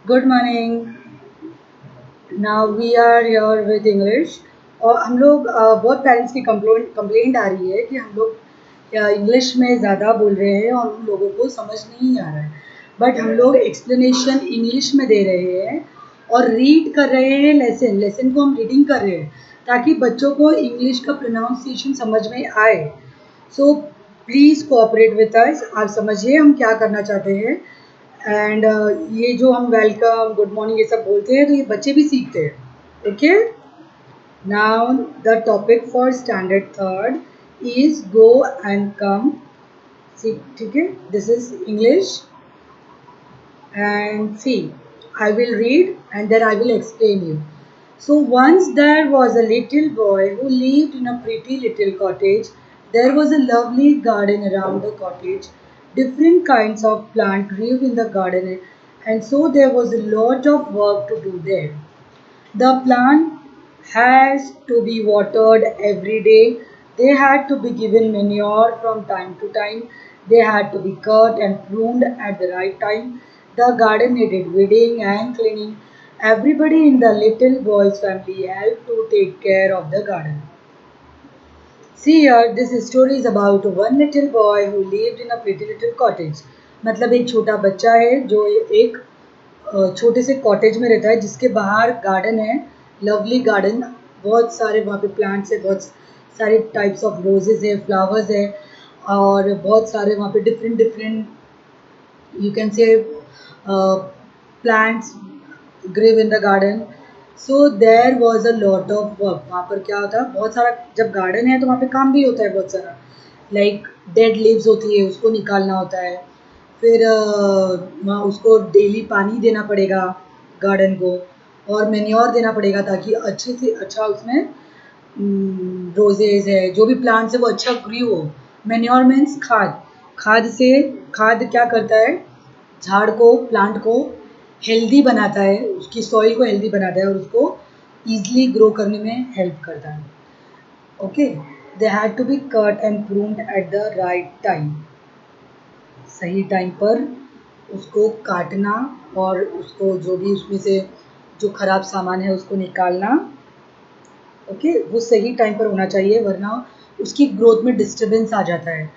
Good morning. Now we are your with English. और हम लोग बहुत पेरेंट्स की कंप्लेंट आ रही है कि हम लोग इंग्लिश में ज़्यादा बोल रहे हैं और उन लोगों को समझ नहीं आ रहा है। बट हम लोग एक्सप्लेनेशन इंग्लिश में दे रहे हैं और रीड कर रहे हैं। लेसन लेसन को हम रीडिंग कर रहे हैं ताकि बच्चों को इंग्लिश का प्रोनाउंसिएशन समझ में आए। So please cooperate with us. आप समझिए हम क्या करना चाहते हैं। एंड ये जो हम वेलकम गुड मॉर्निंग ये सब बोलते हैं तो ये बच्चे भी सीखते हैं। Okay, now the topic for standard third is go and come. ठीक है, this is English and see, I will read and then I will explain you. So once there was a little boy who lived in a pretty little cottage. There was a lovely garden around the cottage. Different kinds of plant grew in the garden, and so there was a lot of work to do there. The plant has to be watered every day. They had to be given manure from time to time. They had to be cut and pruned at the right time. The garden needed weeding and cleaning. Everybody in the little boy's family helped to take care of the garden. See here, this story is about one little boy who lived in a pretty little cottage. मतलब एक छोटा बच्चा है जो एक छोटे से cottage में रहता है जिसके बाहर गार्डन है। लवली गार्डन, बहुत सारे वहाँ पे प्लांट्स है, बहुत सारे टाइप्स ऑफ रोजेज है, फ्लावर्स है और बहुत सारे वहाँ पे different different you can say plants grew in the garden. So there was a lot of work. वहाँ पर क्या होता है, बहुत सारा, जब गार्डन है तो वहाँ पे काम भी होता है बहुत सारा। लाइक डेड लीव्स होती है उसको निकालना होता है। फिर वहाँ उसको डेली पानी देना पड़ेगा गार्डन को, और मेन्योर देना पड़ेगा ताकि अच्छे से अच्छा उसमें रोजेज है, जो भी प्लांट्स है वो अच्छा ग्रीव हो। मेन्योर मीन्स खाद। खाद से, खाद क्या करता है, झाड़ को, प्लांट को हेल्दी बनाता है, उसकी सॉइल को हेल्दी बनाता है और उसको ईजिली ग्रो करने में हेल्प करता है। Okay, they had to be cut and pruned at the right time. सही टाइम पर उसको काटना और उसको जो भी उसमें से जो खराब सामान है उसको निकालना। ओके, वो सही टाइम पर होना चाहिए वरना उसकी ग्रोथ में डिस्टरबेंस आ जाता है।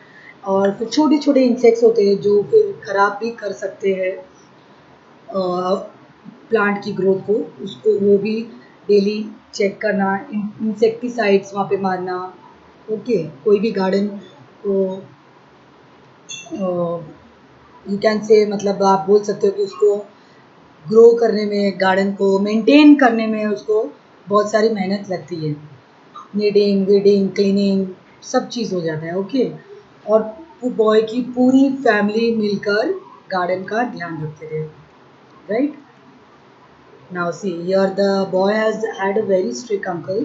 और फिर छोटे छोटे इंसेक्ट्स होते हैं जो फिर ख़राब भी कर सकते हैं प्लांट की ग्रोथ को, उसको वो भी डेली चेक करना, इंसेक्टिसाइड्स वहाँ पे मारना। ओके, कोई भी गार्डन को यू कैन से, मतलब आप बोल सकते हो कि उसको ग्रो करने में, गार्डन को मेंटेन करने में उसको बहुत सारी मेहनत लगती है। नीडिंग, वीडिंग, क्लीनिंग सब चीज़ हो जाता है। ओके, और बॉय की पूरी फैमिली मिलकर गार्डन का ध्यान रखते थे। Right, now see, here the boy has had a very strict uncle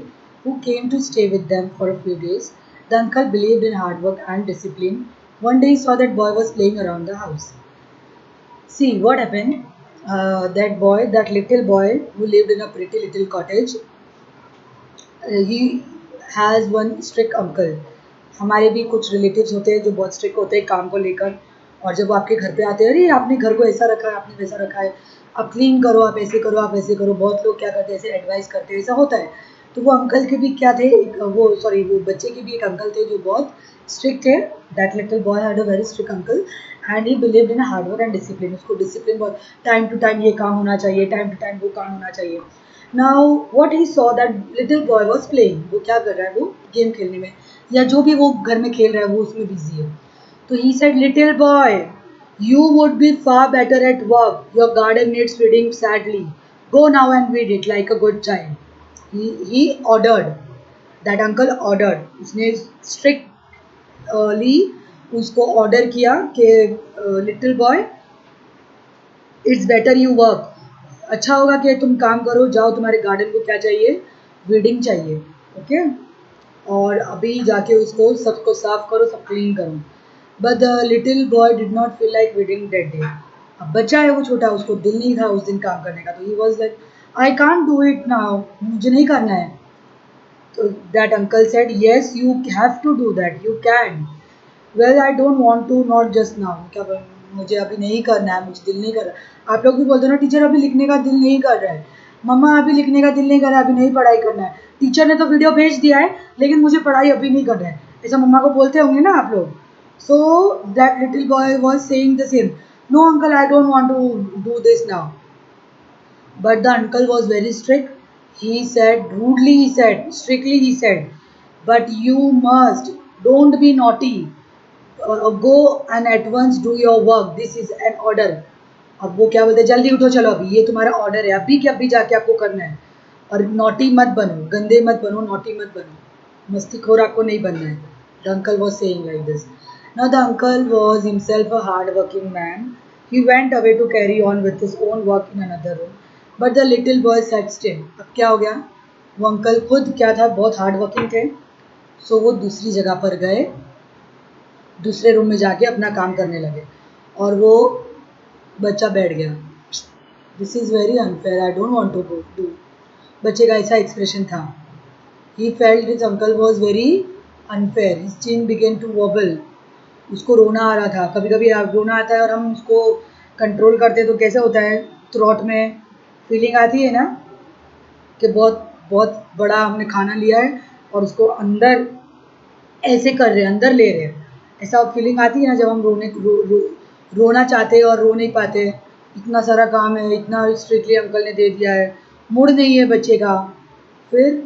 who came to stay with them for a few days. The uncle believed in hard work and discipline. One day he saw that boy was playing around the house. See what happened. That boy, that little boy who lived in a pretty little cottage, he has one strict uncle. हमारे भी कुछ relatives होते हैं जो बहुत strict होते हैं काम को लेकर, और जब वो आपके घर पे आते हैं, अरे आपने घर को ऐसा रखा है, आपने वैसा रखा है, आप क्लीन करो, आप ऐसे करो, आप ऐसे करो। बहुत लोग क्या करते हैं, ऐसे एडवाइस करते हैं, ऐसा होता है। तो वो अंकल के भी क्या थे, वो सॉरी वो बच्चे के भी एक अंकल थे जो बहुत स्ट्रिक्ट थे। That little boy had a very strict uncle and he believed in hard work and discipline. उसको डिसिप्लिन बहुत, टाइम टू टाइम ये काम होना चाहिए, टाइम टू टाइम वो काम होना चाहिए। Now what he saw that little boy was playing, वो क्या कर रहा है, वो गेम खेलने में या जो भी वो घर में खेल रहा है वो उसमें बिजी है। तो he said, little boy, you would be far better at work. Your garden needs feeding sadly. Go now and weed it like a good child. He ordered. That uncle ordered. उसने strictly उसको order किया कि little boy, it's better you work. अच्छा होगा कि तुम काम करो, जाओ, तुम्हारे गार्डन को क्या चाहिए, वीडिंग चाहिए। ओके, और अभी जाके उसको सबको साफ करो, सब क्लीन करो। But the little boy did not feel like weeding that day. अब बच्चा है वो छोटा, उसको दिल नहीं था उस दिन काम करने का, तो he was like, I can't do it now, मुझे नहीं करना है। तो that uncle said, yes you have to do that, you can. Well I don't want to, not just now. क्या मुझे अभी नहीं करना है, मुझे दिल नहीं कर रहा। आप लोग भी बोलते हो ना टीचर अभी लिखने का दिल नहीं कर रहा है, मम्मा अभी लिखने का दिल नहीं कर रहा है, अभी नहीं पढ़ाई करना है, टीचर ने तो वीडियो भेज दिया है लेकिन मुझे पढ़ाई अभी नहीं करना है, ऐसा मम्मा को बोलते होंगे ना आप लोग। So that little boy was saying the same, no uncle I don't want to do this now. But the uncle was very strict. He said, rudely he said, strictly he said, but you must, don't be naughty. Go and at once do your work. This is an order. अब वो क्या बोलते हैं, जल्दी उठो चलो अभी ये तुम्हारा ऑर्डर है, अभी के अभी जाके आपको करना है, और नॉटी मत बनो, गंदे मत बनो, नॉटी मत बनो, मस्तीखोर आपको नहीं बनना है। The uncle was saying like this. Now the uncle was himself a hard working man. He went away to carry on with his own work in another room. But the little boy sat still. अब क्या हो गया, वो uncle खुद क्या था, बहुत hard working थे, सो वो दूसरी जगह पर गए, दूसरे रूम में जाके अपना काम करने लगे, और वो बच्चा बैठ गया। This is very unfair, I don't want to do. बच्चे का ऐसा एक्सप्रेशन था। He felt his uncle was very unfair, his chin began to wobble. उसको रोना आ रहा था, कभी कभी रोना आता है और हम उसको कंट्रोल करते तो कैसे होता है, थ्रोट में फीलिंग आती है ना कि बहुत बहुत बड़ा हमने खाना लिया है और उसको अंदर ऐसे कर रहे हैं, अंदर ले रहे हैं, ऐसा फीलिंग आती है ना जब हम रोना चाहते हैं और रो नहीं पाते। इतना सारा काम है, इतना स्ट्रिक्टली अंकल ने दे दिया है, मूड नहीं है बच्चे का। फिर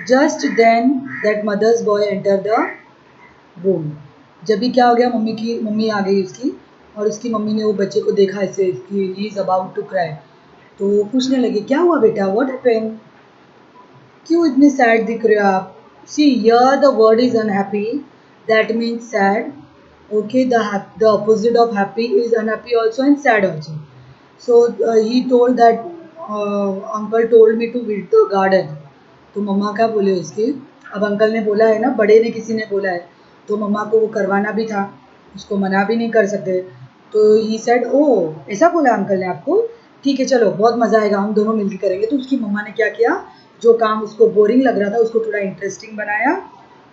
just then that mother's boy enter the room. जब भी क्या हो गया, मम्मी आ गई उसकी, और उसकी मम्मी ने वो बच्चे को देखा ऐसे कि he is about to cry, तो वो पूछने लगे क्या हुआ बेटा, व्हाट हैपेंड, क्यों इतने सैड दिख रहे हो आप। See here the word is unhappy, that means sad. Okay, the opposite of happy is unhappy also and sad also. So he told that uncle told me to visit the garden. तो mama क्या बोले उसके, अब uncle ने बोला है ना, बड़े ने किसी ने बोला है, तो मम्मा को वो करवाना भी था, उसको मना भी नहीं कर सकते। तो ही सेड ओ, ऐसा बोला अंकल ने आपको, ठीक है चलो बहुत मज़ा आएगा, हम दोनों मिलकर करेंगे। तो उसकी मम्मा ने क्या किया, जो काम उसको बोरिंग लग रहा था उसको थोड़ा इंटरेस्टिंग बनाया,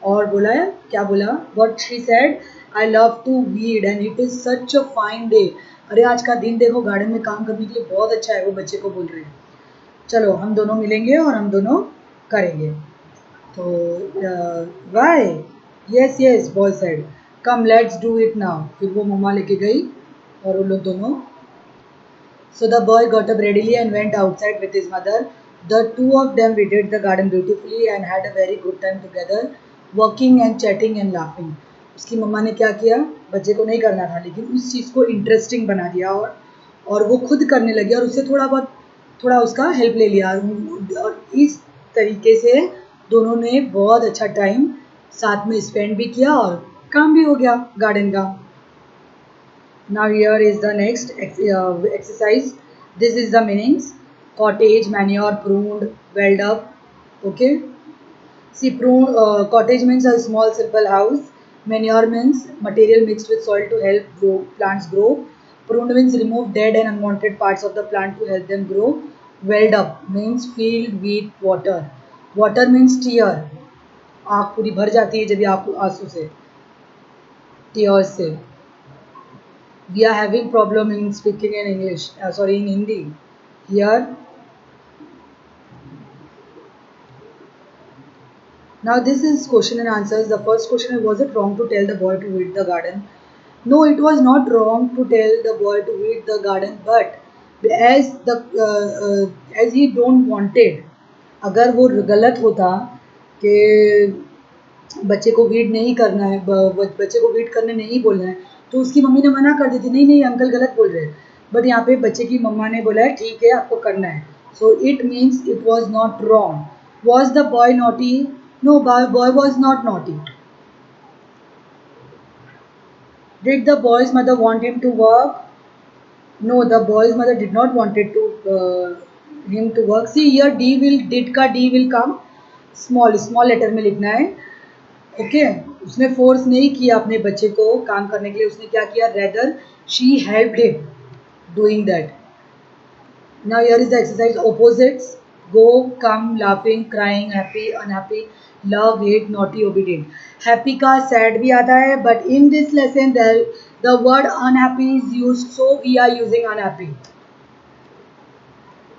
और बोला है क्या बोला, what she said, I love to weed and it is such a fine day. अरे आज का दिन देखो गार्डन में काम करने के लिए बहुत अच्छा है, वो बच्चे को बोल रहे हैं, चलो हम दोनों मिलेंगे और हम दोनों करेंगे। तो why, yes yes boy said, come let's do it now. फिर वो मम्मा लेके गई और वो लोग दोनों, so the boy got up readily and went outside with his mother. The two of them did the garden beautifully and had a very good time together, working and chatting and laughing. उसकी मम्मा ने क्या किया, बच्चे को नहीं करना था लेकिन उस चीज़ को इंटरेस्टिंग बना दिया, और वो खुद करने लगे और उससे थोड़ा बहुत थोड़ा उसका हेल्प ले लिया, और इस तरीके से दोनों ने बहुत अच्छा टाइम साथ में स्पेंड भी किया और काम भी हो गया गार्डन का। Now here is the next exercise. This is the meanings: cottage, manure, pruned, welled up. Okay. See, cottage means a small simple house. Manure means material mixed with soil to help plants grow. Pruned means remove dead and unwanted parts of the plant to help them grow. Welled up means filled with water. Water means tear. आँख पूरी भर जाती है जब ये आंसू से, tears से। We are having problem in speaking in English, sorry, in Hindi. Here, now this is question and answers. The first question is, was it wrong to tell the boy to weed the garden? No, it was not wrong to tell the boy to weed the garden, but as he don't wanted, अगर वो गलत होता कि बच्चे को weed नहीं करना है, बच्चे को वीड करने नहीं बोलना है, तो उसकी मम्मी ने मना कर दी थी, नहीं नहीं अंकल गलत बोल रहे हैं, बट यहाँ पे बच्चे की मम्मा ने बोला है ठीक है आपको करना है, so it means it was not wrong. Was the boy naughty? No, boy was not naughty. Did the boy's mother want him to work? No, the boy's mother did not wanted to him to work. See here d will, did का d will come small, small letter में लिखना है। Okay, उसने force नहीं किया अपने बच्चे को काम करने के लिए, उसने क्या किया, rather she helped him doing that. Now here is the exercise, opposites. go, come, laughing, crying, happy, unhappy, love, hate, naughty, obedient. Happy का sad भी आता है, but in this lesson the word unhappy is used, so we are using unhappy.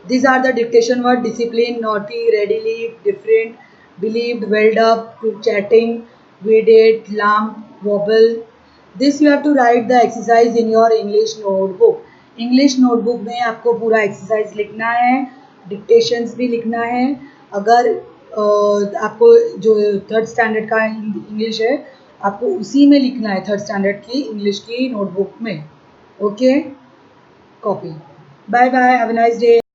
These are the dictation word: discipline, naughty, readily, different, believed, welled up, to chatting, vedate, lamp, wobble. This you have to write the exercise in your English notebook. English notebook में आपको पूरा exercise लिखना है, dictations भी लिखना है. अगर आपको जो थर्ड स्टैंडर्ड का इंग्लिश है आपको उसी में लिखना है, थर्ड स्टैंडर्ड की इंग्लिश की नोटबुक में. Okay, copy. Bye bye, have a nice day.